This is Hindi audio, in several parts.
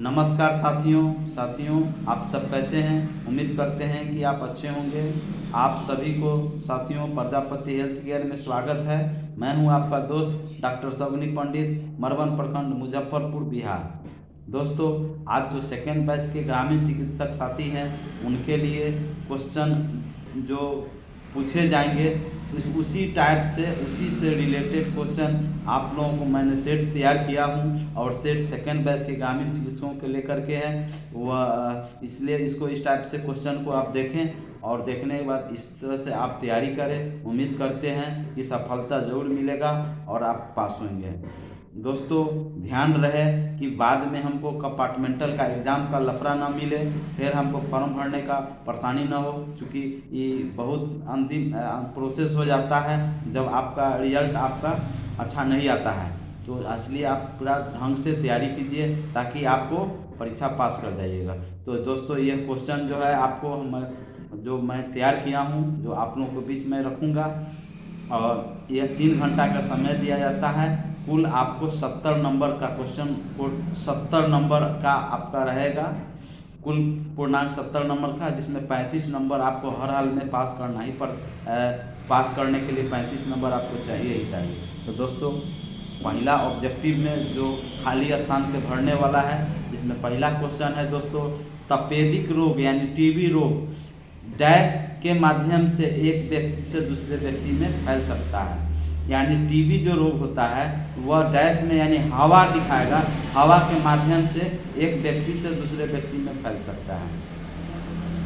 नमस्कार साथियों आप सब कैसे हैं। उम्मीद करते हैं कि आप अच्छे होंगे। आप सभी को साथियों प्रजापति हेल्थ केयर में स्वागत है। मैं हूं आपका दोस्त डॉक्टर शगुनी पंडित, मरवन प्रखंड, मुजफ्फरपुर, बिहार। दोस्तों, आज जो सेकेंड बैच के ग्रामीण चिकित्सक साथी हैं उनके लिए क्वेश्चन जो पूछे जाएंगे उसी टाइप से, उसी से रिलेटेड क्वेश्चन आप लोगों को मैंने सेट तैयार किया हूं और सेट सेकेंड बैच के ग्रामीण चिकित्सकों के लेकर के है वह, इसलिए इसको इस टाइप से क्वेश्चन को आप देखें और देखने के बाद इस तरह से आप तैयारी करें। उम्मीद करते हैं कि सफलता जरूर मिलेगा और आप पास होंगे। दोस्तों, ध्यान रहे कि बाद में हमको कंपार्टमेंटल का एग्ज़ाम का लफड़ा ना मिले, फिर हमको फॉर्म भरने का परेशानी ना हो, क्योंकि ये बहुत अंतिम प्रोसेस हो जाता है जब आपका रिजल्ट आपका अच्छा नहीं आता है। तो इसलिए आप पूरा ढंग से तैयारी कीजिए ताकि आपको परीक्षा पास कर जाइएगा। तो दोस्तों, ये क्वेश्चन जो है आपको जो मैं तैयार किया हूँ, जो आप लोगों के बीच में रखूँगा, और यह 3 घंटा का समय दिया जाता है। कुल आपको 70 नंबर का क्वेश्चन को 70 नंबर का आपका रहेगा, कुल पूर्णांक 70 नंबर का, जिसमें 35 नंबर आपको हर हाल में पास करना ही पास करने के लिए 35 नंबर आपको चाहिए ही चाहिए। तो दोस्तों, पहला ऑब्जेक्टिव में जो खाली स्थान पे भरने वाला है, जिसमें पहला क्वेश्चन है दोस्तों, तपेदिक रोग यानी टीबी रोग डैश के माध्यम से एक व्यक्ति से दूसरे व्यक्ति में फैल सकता है। यानी टीबी जो रोग होता है वह डैश में यानी हवा दिखाएगा, हवा के माध्यम से एक व्यक्ति से दूसरे व्यक्ति में फैल सकता है।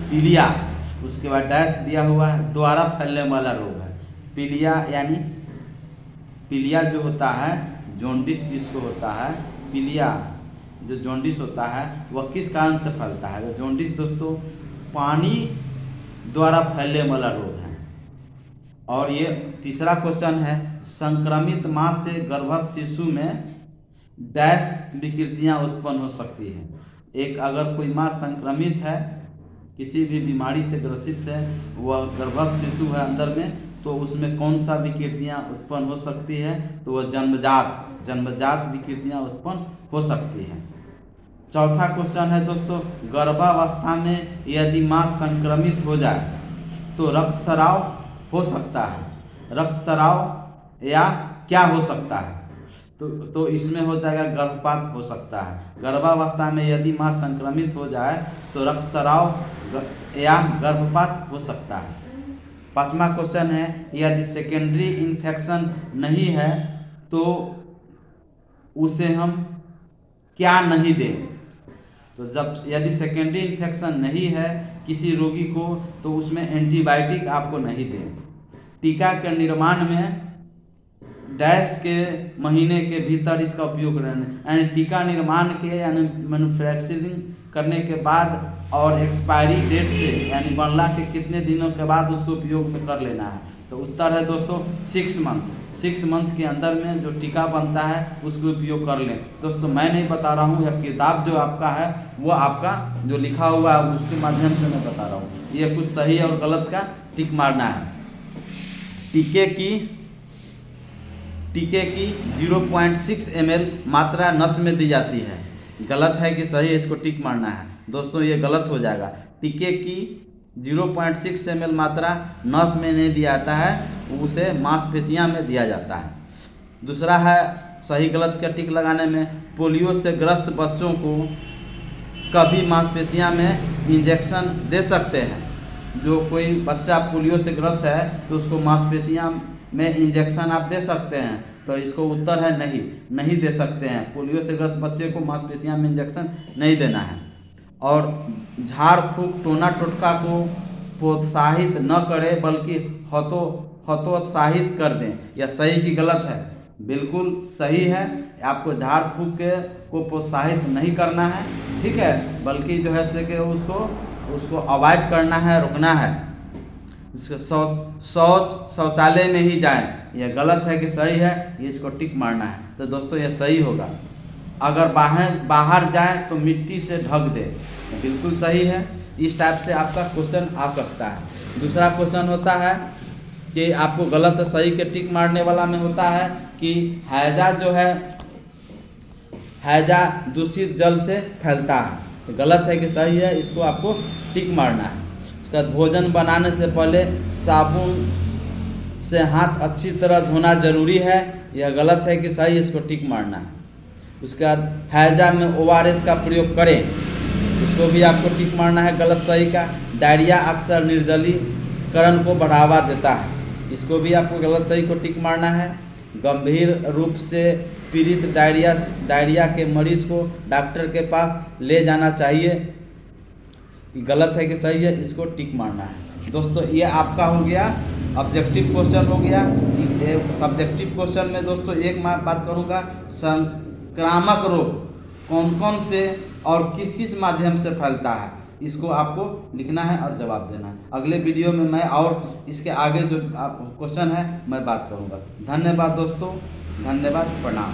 पीलिया, उसके बाद डैश दिया हुआ है, द्वारा फैलने वाला रोग है। पीलिया यानी पीलिया जो होता है, जॉन्डिस जिसको होता है, पीलिया जो जॉन्डिस होता है वह किस कारण से फैलता है? तो जॉन्डिस दोस्तों पानी द्वारा फैलने वाला रोग है। और ये तीसरा क्वेश्चन है, संक्रमित मां से गर्भस्थ शिशु में डैश विकृतियां उत्पन्न हो सकती हैं। एक अगर कोई मां संक्रमित है, किसी भी बीमारी से ग्रसित है, वह गर्भस्थ शिशु है अंदर में, तो उसमें कौन सा विकृतियां उत्पन्न हो सकती है? तो वह जन्मजात विकृतियां उत्पन्न हो सकती हैं। चौथा क्वेश्चन है दोस्तों, गर्भावस्था में यदि मां संक्रमित हो जाए तो रक्तस्राव हो सकता है। रक्तस्राव या क्या हो सकता है? तो इसमें हो जाएगा गर्भपात हो सकता है। गर्भावस्था में यदि मां संक्रमित हो जाए तो रक्तस्राव या गर्भपात हो सकता है। 5वां क्वेश्चन है, यदि सेकेंडरी इन्फेक्शन नहीं है तो उसे हम क्या नहीं दें? तो जब यदि सेकेंडरी इन्फेक्शन नहीं है किसी रोगी को तो उसमें एंटीबायोटिक आपको नहीं दें। टीका के निर्माण में डैश के महीने के भीतर इसका उपयोग करना, यानी टीका निर्माण के यानी मैन्युफैक्चरिंग करने के बाद और एक्सपायरी डेट से यानी बनला के कितने दिनों के बाद उसको उपयोग में कर लेना है? तो उत्तर है दोस्तों 6 मंथ के अंदर में जो टीका बनता है उसको उपयोग कर लें। दोस्तों, मैं नहीं बता रहा हूँ, यह किताब जो आपका है वो आपका जो लिखा हुआ है उसके माध्यम से मैं बता रहा हूँ। ये कुछ सही और गलत का टिक मारना है। टीके की 0.6 ml मात्रा नस में दी जाती है। गलत है कि सही है, इसको टिक मारना है। दोस्तों, ये गलत हो जाएगा। टीके की 0.6 ml मात्रा नस में नहीं दिया जाता है, उसे मांसपेशियां में दिया जाता है। दूसरा है सही गलत का टिक लगाने में, पोलियो से ग्रस्त बच्चों को कभी मांसपेशियां में इंजेक्शन दे सकते हैं। जो कोई बच्चा पोलियो से ग्रस्त है तो उसको मांसपेशियां में इंजेक्शन आप दे सकते हैं? तो इसको उत्तर है नहीं दे सकते हैं। पोलियो से ग्रस्त बच्चे को मांसपेशियां में इंजेक्शन नहीं देना है। और झाड़ फूंक टोना टोटका को प्रोत्साहित न करें बल्कि हतोत्साहित कर दें। यह सही कि गलत है? बिल्कुल सही है। आपको झाड़ फूंक को प्रोत्साहित नहीं करना है, ठीक है, बल्कि जो है से कि उसको अवॉइड करना है, रोकना है। शौचालय में ही जाएं। यह गलत है कि सही है? ये इसको टिक मारना है। तो दोस्तों, यह सही होगा। अगर बाहर जाएं तो मिट्टी से ढक दें। बिल्कुल सही है। इस टाइप से आपका क्वेश्चन आ सकता है। दूसरा क्वेश्चन होता है कि आपको गलत सही के टिक मारने वाला में होता है कि हैजा जो है हैजा दूषित जल से फैलता है। तो गलत है कि सही है, इसको आपको टिक मारना है। उसका भोजन बनाने से पहले साबुन से हाथ अच्छी तरह धोना जरूरी है, यह गलत है कि सही, इसको टिक मारना है। उसके बाद हैजा में ORS का प्रयोग करें, इसको भी आपको टिक मारना है, गलत सही का। डायरिया अक्सर निर्जलीकरण को बढ़ावा देता है, इसको भी आपको गलत सही को टिक मारना है। गंभीर रूप से पीड़ित डायरिया के मरीज को डॉक्टर के पास ले जाना चाहिए, गलत है कि सही है, इसको टिक मारना है। दोस्तों ये आपका हो गया ऑब्जेक्टिव क्वेश्चन हो गया। सब्जेक्टिव क्वेश्चन में दोस्तों एक मैं बात करूँगा, संक्रामक रोग कौन कौन से और किस किस माध्यम से फैलता है, इसको आपको लिखना है और जवाब देना है। अगले वीडियो में मैं और इसके आगे जो क्वेश्चन है मैं बात करूँगा। धन्यवाद दोस्तों, धन्यवाद, प्रणाम।